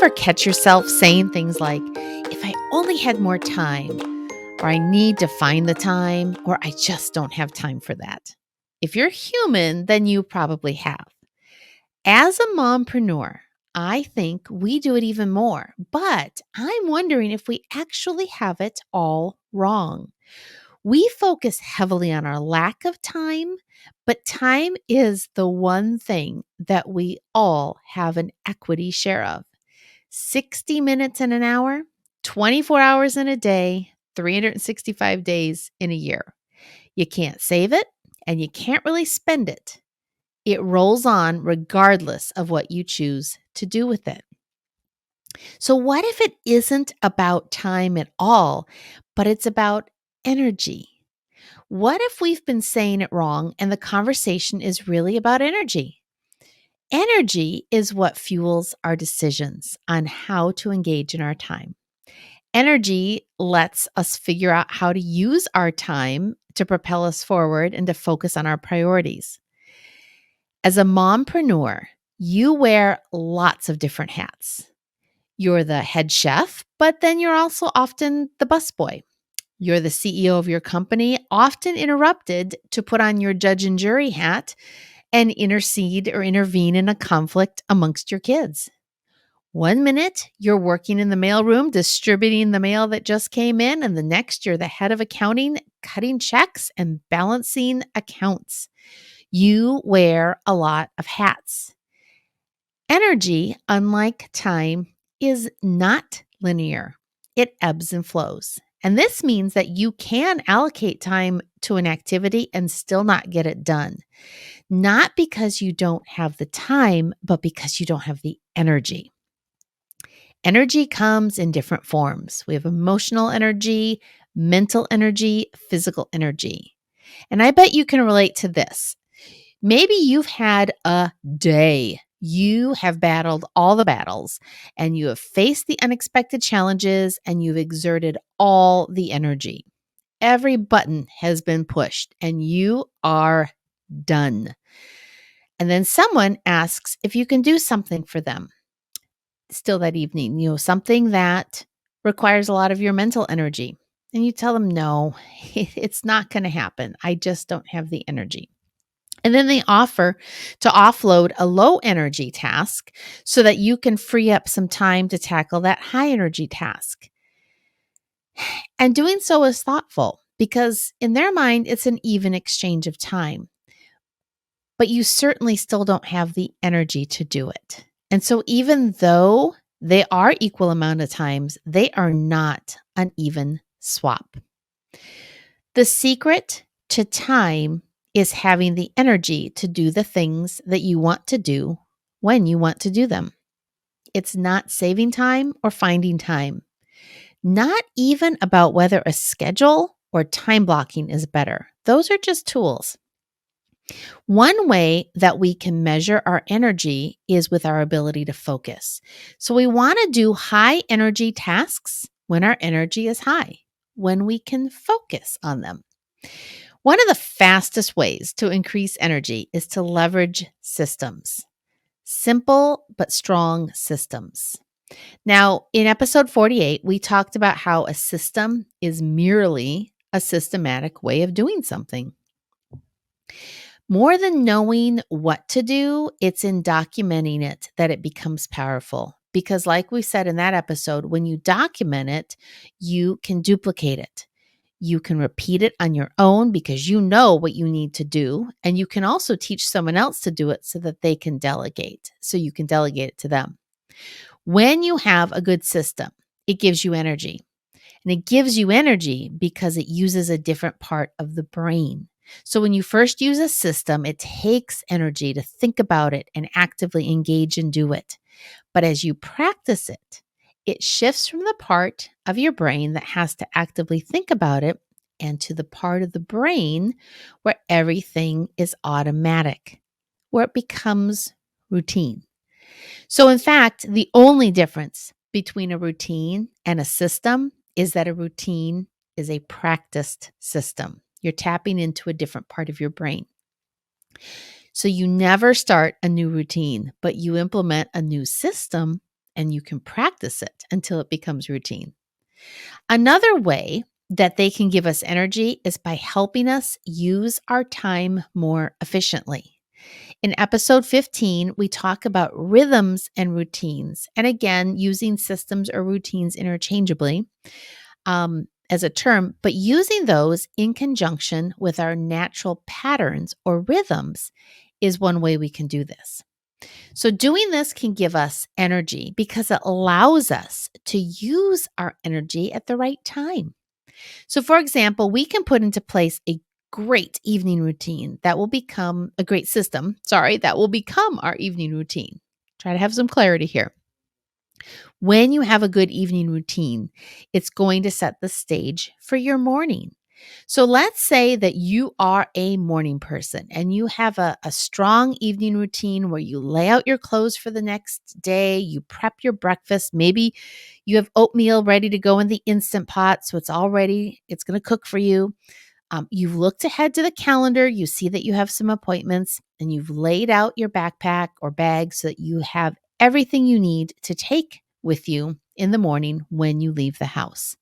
ever catch yourself saying things like, if I only had more time, or I need to find the time, or I just don't have time for that? If you're human, then you probably have. As a mompreneur, I think we do it even more, but I'm wondering if we actually have it all wrong. We focus heavily on our lack of time, but time is the one thing that we all have an equity share of. 60 minutes in an hour, 24 hours in a day, 365 days in a year. You can't save it and you can't really spend it. It rolls on regardless of what you choose to do with it. So, what if it isn't about time at all, but it's about energy? What if we've been saying it wrong and the conversation is really about energy? Energy is what fuels our decisions on how to engage in our time. Energy lets us figure out how to use our time to propel us forward and to focus on our priorities. As a mompreneur, you wear lots of different hats. You're the head chef, but then you're also often the busboy. You're the CEO of your company, often interrupted to put on your judge and jury hat and intercede or intervene in a conflict amongst your kids. One minute, you're working in the mailroom, distributing the mail that just came in, and the next, you're the head of accounting, cutting checks and balancing accounts. You wear a lot of hats. Energy, unlike time, is not linear. It ebbs and flows. And this means that you can allocate time to an activity and still not get it done. Not because you don't have the time, but because you don't have the energy. Energy comes in different forms. We have emotional energy, mental energy, physical energy. And I bet you can relate to this. Maybe you've had a day. You have battled all the battles and you have faced the unexpected challenges and you've exerted all the energy. Every button has been pushed and you are done. And then someone asks if you can do something for them still that evening, something that requires a lot of your mental energy. And you tell them, no, it's not going to happen. I just don't have the energy. And then they offer to offload a low energy task so that you can free up some time to tackle that high energy task. And doing so is thoughtful because in their mind, it's an even exchange of time. But you certainly still don't have the energy to do it. And so even though they are equal amount of times, they are not an even swap. The secret to time is having the energy to do the things that you want to do when you want to do them. It's not saving time or finding time. Not even about whether a schedule or time blocking is better. Those are just tools. One way that we can measure our energy is with our ability to focus. So we want to do high energy tasks when our energy is high, when we can focus on them. One of the fastest ways to increase energy is to leverage systems. Simple but strong systems. Now, in episode 48, we talked about how a system is merely a systematic way of doing something. More than knowing what to do, it's in documenting it that it becomes powerful. Because, like we said in that episode, when you document it, you can duplicate it. You can repeat it on your own because you know what you need to do. And you can also teach someone else to do it so that they can delegate. So you can delegate it to them. When you have a good system, it gives you energy. And it gives you energy because it uses a different part of the brain. So when you first use a system, it takes energy to think about it and actively engage and do it. But as you practice it, it shifts from the part of your brain that has to actively think about it and to the part of the brain where everything is automatic, where it becomes routine. So in fact, the only difference between a routine and a system is that a routine is a practiced system. You're tapping into a different part of your brain. So you never start a new routine, but you implement a new system and you can practice it until it becomes routine. Another way that they can give us energy is by helping us use our time more efficiently. In episode 15, we talk about rhythms and routines. And again, using systems or routines interchangeably as a term, but using those in conjunction with our natural patterns or rhythms is one way we can do this. So, doing this can give us energy because it allows us to use our energy at the right time. So, for example, we can put into place a great evening routine that will become a great system, that will become our evening routine. Try to have some clarity here. When you have a good evening routine, it's going to set the stage for your morning. So let's say that you are a morning person and you have a strong evening routine where you lay out your clothes for the next day, you prep your breakfast. Maybe you have oatmeal ready to go in the Instant Pot, so it's all ready. It's going to cook for you. You've looked ahead to the calendar, you see that you have some appointments, and you've laid out your backpack or bag so that you have everything you need to take with you in the morning when you leave the house.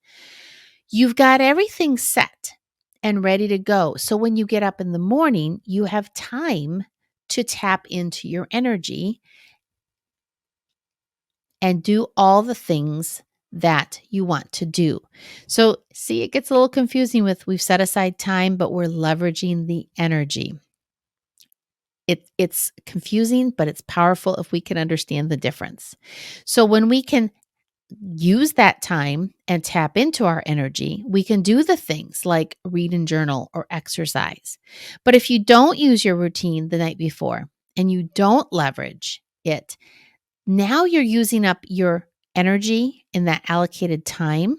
You've got everything set and ready to go. So when you get up in the morning, you have time to tap into your energy and do all the things that you want to do. So, see, it gets a little confusing with we've set aside time, but we're leveraging the energy. It's confusing, but it's powerful if we can understand the difference. So, when we can use that time and tap into our energy, we can do the things like read and journal or exercise. But if you don't use your routine the night before and you don't leverage it, now you're using up your energy in that allocated time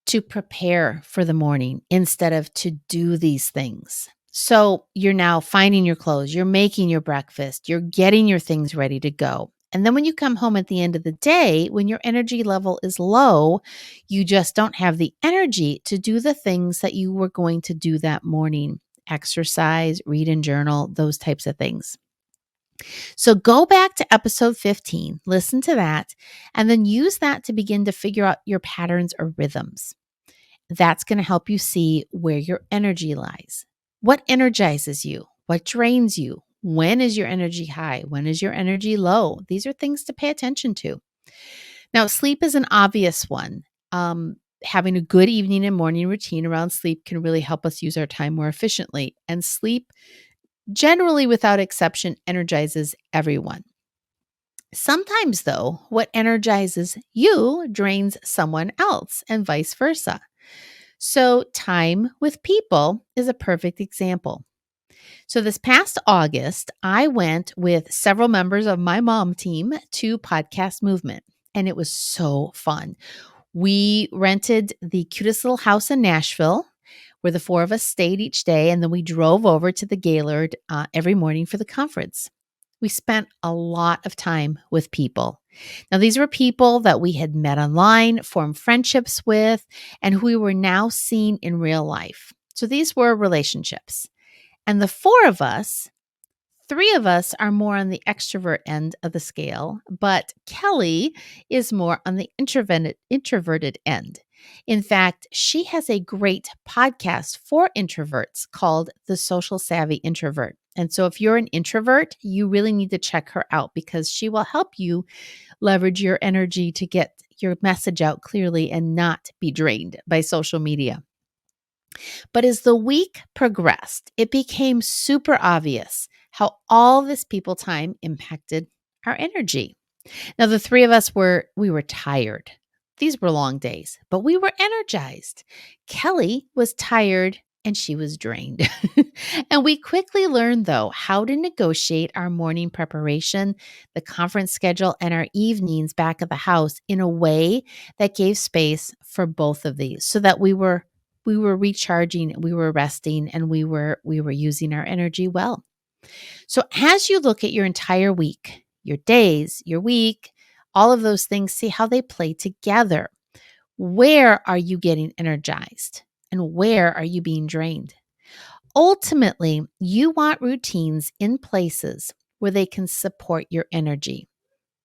to prepare for the morning instead of to do these things. So you're now finding your clothes, you're making your breakfast, you're getting your things ready to go. And then when you come home at the end of the day, when your energy level is low, you just don't have the energy to do the things that you were going to do that morning: exercise, read and journal, those types of things. So go back to episode 15, listen to that, and then use that to begin to figure out your patterns or rhythms. That's going to help you see where your energy lies. What energizes you? What drains you? When is your energy high? When is your energy low? These are things to pay attention to. Now, sleep is an obvious one. Having a good evening and morning routine around sleep can really help us use our time more efficiently. And sleep, generally without exception, energizes everyone. Sometimes, though, what energizes you drains someone else, and vice versa. So, time with people is a perfect example. So, this past August, I went with several members of my mom team to Podcast Movement, and it was so fun. We rented the cutest little house in Nashville where the four of us stayed each day, and then we drove over to the Gaylord every morning for the conference. We spent a lot of time with people. Now, these were people that we had met online, formed friendships with, and who we were now seeing in real life. So these were relationships. And the four of us, three of us are more on the extrovert end of the scale, but Kelly is more on the introverted end. In fact, she has a great podcast for introverts called The Social Savvy Introvert. And so if you're an introvert, you really need to check her out because she will help you leverage your energy to get your message out clearly and not be drained by social media. But as the week progressed, it became super obvious how all this people time impacted our energy. Now, the three of us we were tired. These were long days, but we were energized. Kelly was tired and she was drained. And we quickly learned, though, how to negotiate our morning preparation, the conference schedule, and our evenings back at the house in a way that gave space for both of these so that we were recharging, we were resting, and we were using our energy well. So as you look at your entire week, your days, your week, all of those things, see how they play together. Where are you getting energized? And where are you being drained? Ultimately, you want routines in places where they can support your energy.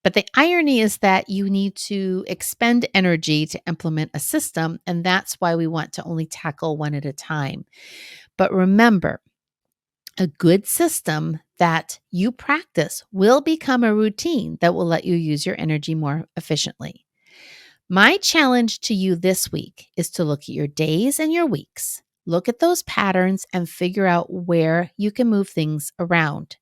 But the irony is that you need to expend energy to implement a system, and that's why we want to only tackle one at a time. But remember, a good system that you practice will become a routine that will let you use your energy more efficiently. My challenge to you this week is to look at your days and your weeks. Look at those patterns and figure out where you can move things around.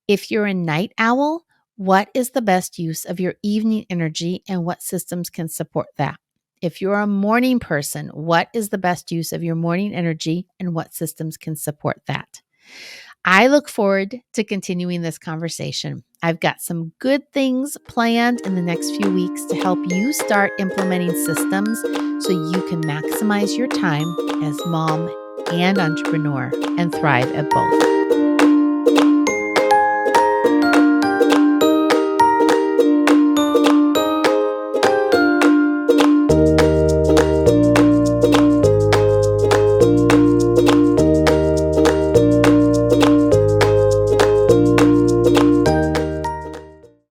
If you're a night owl, what is the best use of your evening energy and what systems can support that? If you're a morning person, what is the best use of your morning energy and what systems can support that? I look forward to continuing this conversation. I've got some good things planned in the next few weeks to help you start implementing systems so you can maximize your time as mom and entrepreneur and thrive at both.